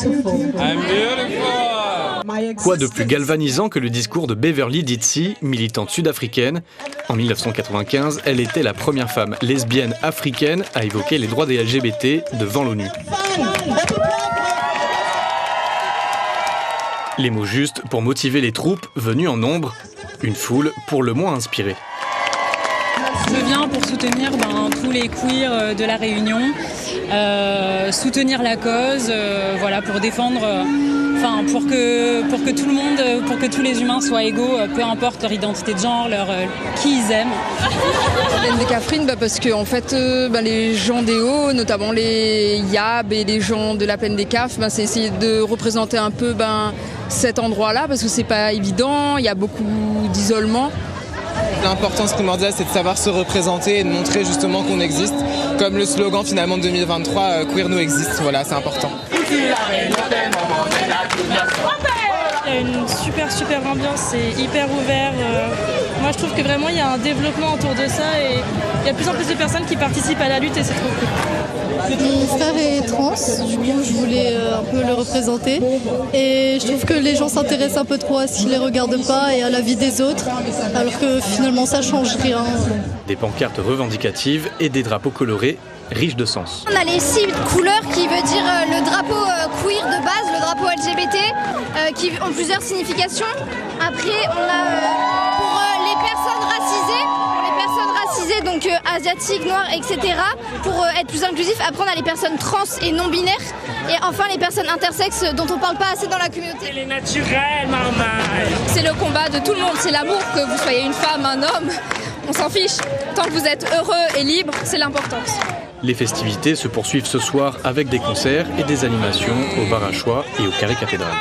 I'm beautiful. Quoi de plus galvanisant que le discours de Beverly Ditsey, militante sud-africaine. En 1995, elle était la première femme lesbienne africaine à évoquer les droits des LGBT devant l'ONU. Les mots justes pour motiver les troupes venues en nombre, une foule pour le moins inspirée. Je viens pour soutenir tous les queers de la Réunion, soutenir la cause, voilà, pour défendre, pour que tout le monde, pour que tous les humains soient égaux, peu importe leur identité de genre, qui ils aiment. La plaine des Kaffrines, parce que en fait, les gens des Hauts, notamment les Yab et les gens de la plaine des Caf, c'est essayer de représenter un peu cet endroit-là, parce que c'est pas évident, il y a beaucoup d'isolement. L'importance primordiale, c'est de savoir se représenter et de montrer justement qu'on existe. Comme le slogan finalement de 2023, Queer nous existe, voilà, c'est important. Il y a une super ambiance, c'est hyper ouvert. Moi je trouve que vraiment il y a un développement autour de ça et il y a de plus en plus de personnes qui participent à la lutte et c'est trop cool. Mon frère est trans, du coup je voulais un peu le représenter et je trouve que les gens s'intéressent un peu trop à ce qui les regarde pas et à la vie des autres alors que finalement ça change rien. Des pancartes revendicatives et des drapeaux colorés riches de sens. On a les 6 couleurs qui veut dire le drapeau queer de base, le drapeau LGBT qui ont plusieurs significations. Après on a pour les personnes racisées, donc asiatiques, noires, etc. pour être plus inclusif. Après on a les personnes trans et non binaires. Et enfin les personnes intersexes dont on parle pas assez dans la communauté. Elle est naturelle, maman. C'est le combat de tout le monde, c'est l'amour, que vous soyez une femme, un homme. On s'en fiche. Tant que vous êtes heureux et libre, c'est l'importance. Les festivités se poursuivent ce soir avec des concerts et des animations au Bar à Choix et au Carré Cathédrale.